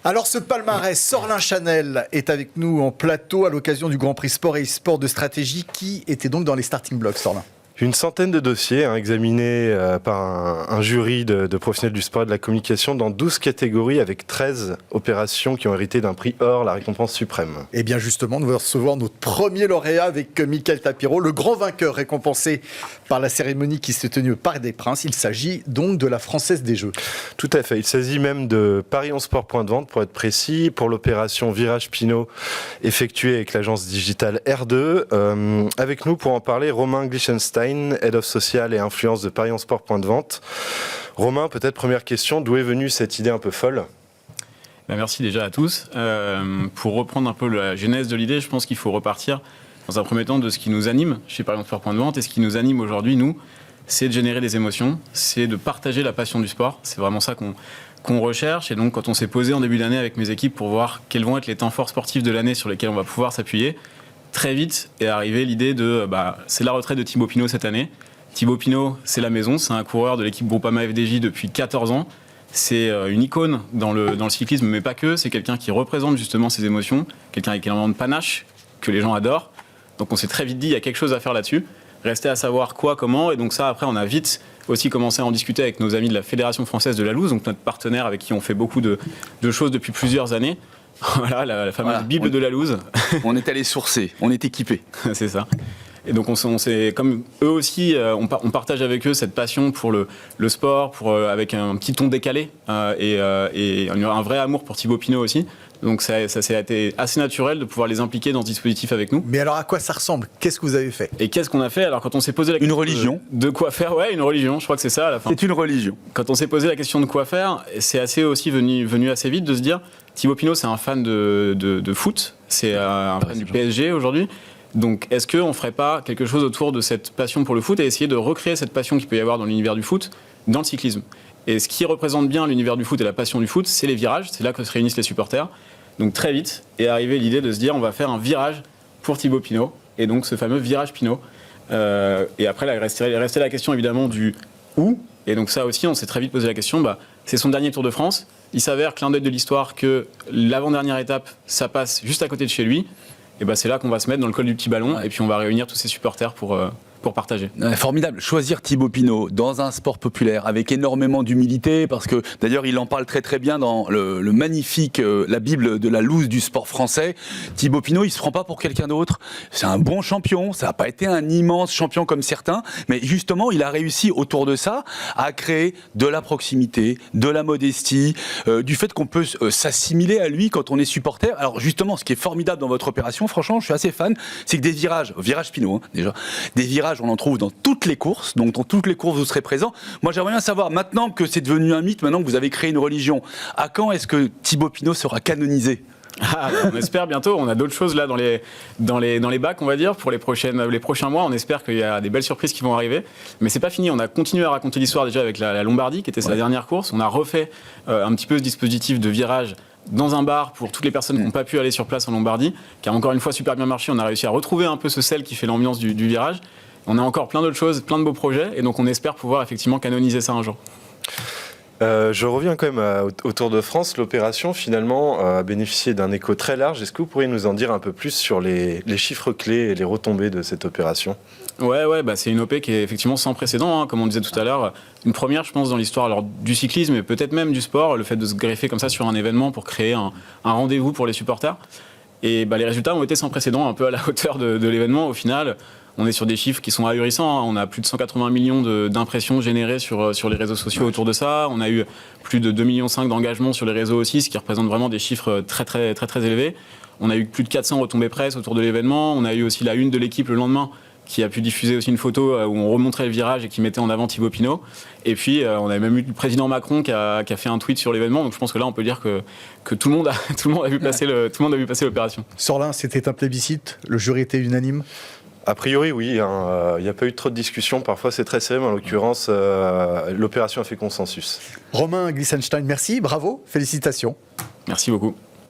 Alors ce palmarès, Sorlin Chanel est avec nous en plateau à l'occasion du Grand Prix Sport et e-sport de stratégie qui était donc dans les starting blocks, Sorlin. Une centaine de dossiers examinés par un jury de professionnels du sport et de la communication dans 12 catégories avec 13 opérations qui ont hérité d'un prix or, la récompense suprême. Et bien justement, nous allons recevoir notre premier lauréat avec Mickaël Tapiro, le grand vainqueur récompensé par la cérémonie qui s'est tenue au Parc des Princes. Il s'agit donc de la Française des Jeux. Tout à fait, il s'agit même de Paris 11 Sport Point de Vente pour être précis, pour l'opération Virage Pinot effectuée avec l'agence digitale R2. Avec nous pour en parler, Romain Glichenstein, Head of Social et Influence de Paris 11 Sport Point de Vente. Romain, peut-être première question, d'où est venue cette idée un peu folle ? Merci déjà à tous. Pour reprendre un peu la genèse de l'idée, je pense qu'il faut repartir dans un premier temps de ce qui nous anime chez Paris 11 Sport Point de Vente. Et ce qui nous anime aujourd'hui, nous, c'est de générer des émotions, c'est de partager la passion du sport. C'est vraiment ça qu'on recherche. Et donc, quand on s'est posé en début d'année avec mes équipes pour voir quels vont être les temps forts sportifs de l'année sur lesquels on va pouvoir s'appuyer, très vite est arrivée l'idée de c'est la retraite de Thibaut Pinot cette année. Thibaut Pinot, c'est la maison, c'est un coureur de l'équipe Groupama FDJ depuis 14 ans. C'est une icône dans le cyclisme, mais pas que. C'est quelqu'un qui représente justement ses émotions, quelqu'un avec énormément de panache, que les gens adorent. Donc on s'est très vite dit, il y a quelque chose à faire là-dessus. Restait à savoir quoi, comment. Et donc ça, après, on a vite aussi commencé à en discuter avec nos amis de la Fédération Française de la Loose, donc notre partenaire avec qui on fait beaucoup de choses depuis plusieurs années. Voilà, la fameuse Bible de la Loose. On est allé sourcer, on est équipé. C'est ça. Et donc on s'est, comme eux aussi, on partage avec eux cette passion pour le sport, avec un petit ton décalé et un vrai amour pour Thibaut Pinot aussi. Donc ça s'est été assez naturel de pouvoir les impliquer dans ce dispositif avec nous. Mais alors à quoi ça ressemble ? Qu'est-ce que vous avez fait ? Et qu'est-ce qu'on a fait ? Alors quand on s'est posé la question... Une religion. De quoi faire ? Ouais, une religion, je crois que c'est ça à la fin. C'est une religion. Quand on s'est posé la question de quoi faire, c'est assez aussi venu assez vite de se dire, Thibaut Pinot c'est un fan de foot, c'est un fan du PSG aujourd'hui. Donc, est-ce qu'on ne ferait pas quelque chose autour de cette passion pour le foot et essayer de recréer cette passion qu'il peut y avoir dans l'univers du foot, dans le cyclisme ? Et ce qui représente bien l'univers du foot et la passion du foot, c'est les virages, c'est là que se réunissent les supporters. Donc très vite est arrivée l'idée de se dire on va faire un virage pour Thibaut Pinot, et donc ce fameux virage Pinot. Et après, il restait la question évidemment du où, et donc ça aussi, on s'est très vite posé la question, c'est son dernier Tour de France. Il s'avère, clin d'œil de l'histoire, que l'avant-dernière étape, ça passe juste à côté de chez lui. Et c'est là qu'on va se mettre dans le col du petit ballon, et puis on va réunir tous ces supporters pour partager. Formidable. Choisir Thibaut Pinot dans un sport populaire avec énormément d'humilité, parce que d'ailleurs il en parle très très bien dans le magnifique la Bible de la loose du sport français. Thibaut Pinot, il se prend pas pour quelqu'un d'autre. C'est un bon champion. Ça n'a pas été un immense champion comme certains, mais justement il a réussi autour de ça à créer de la proximité, de la modestie, du fait qu'on peut s'assimiler à lui quand on est supporter. Alors justement, ce qui est formidable dans votre opération, franchement, je suis assez fan, c'est que des virages Pinot déjà, des virages on en trouve dans toutes les courses, donc dans toutes les courses vous serez présent. Moi j'aimerais bien savoir, maintenant que c'est devenu un mythe, maintenant que vous avez créé une religion, à quand est-ce que Thibaut Pinot sera canonisé ? On espère bientôt, on a d'autres choses là dans les bacs, on va dire, pour les prochains mois. On espère qu'il y a des belles surprises qui vont arriver, mais c'est pas fini. On a continué à raconter l'histoire déjà avec la Lombardie qui était sa dernière course. On a refait un petit peu ce dispositif de virage dans un bar pour toutes les personnes qui n'ont pas pu aller sur place en Lombardie, qui a encore une fois super bien marché. On a réussi à retrouver un peu ce sel qui fait l'ambiance du virage. On a encore plein d'autres choses, plein de beaux projets, et donc on espère pouvoir effectivement canoniser ça un jour. Je reviens quand même au Tour de France. L'opération, finalement, a bénéficié d'un écho très large. Est-ce que vous pourriez nous en dire un peu plus sur les chiffres clés et les retombées de cette opération ? Ouais, c'est une OP qui est effectivement sans précédent, comme on disait tout à l'heure. Une première, je pense, dans l'histoire du cyclisme, et peut-être même du sport, le fait de se greffer comme ça sur un événement pour créer un rendez-vous pour les supporters. Et les résultats ont été sans précédent, un peu à la hauteur de l'événement. Au final, on est sur des chiffres qui sont ahurissants. On a plus de 180 millions d'impressions générées sur les réseaux sociaux autour de ça. On a eu plus de 2,5 millions d'engagements sur les réseaux aussi, ce qui représente vraiment des chiffres très, très, très, très élevés. On a eu plus de 400 retombées presse autour de l'événement. On a eu aussi la une de l'équipe le lendemain, qui a pu diffuser aussi une photo où on remontrait le virage et qui mettait en avant Thibaut Pinot. Et puis, on avait même eu le président Macron qui a fait un tweet sur l'événement. Donc, je pense que là, on peut dire que tout le monde a vu passer l'opération. Sorlin, c'était un plébiscite. Le jury était unanime. A priori, oui. Il n'y a pas eu trop de discussion. Parfois, c'est très serré, mais en l'occurrence, l'opération a fait consensus. Romain Glichenstein, merci, bravo, félicitations. Merci beaucoup.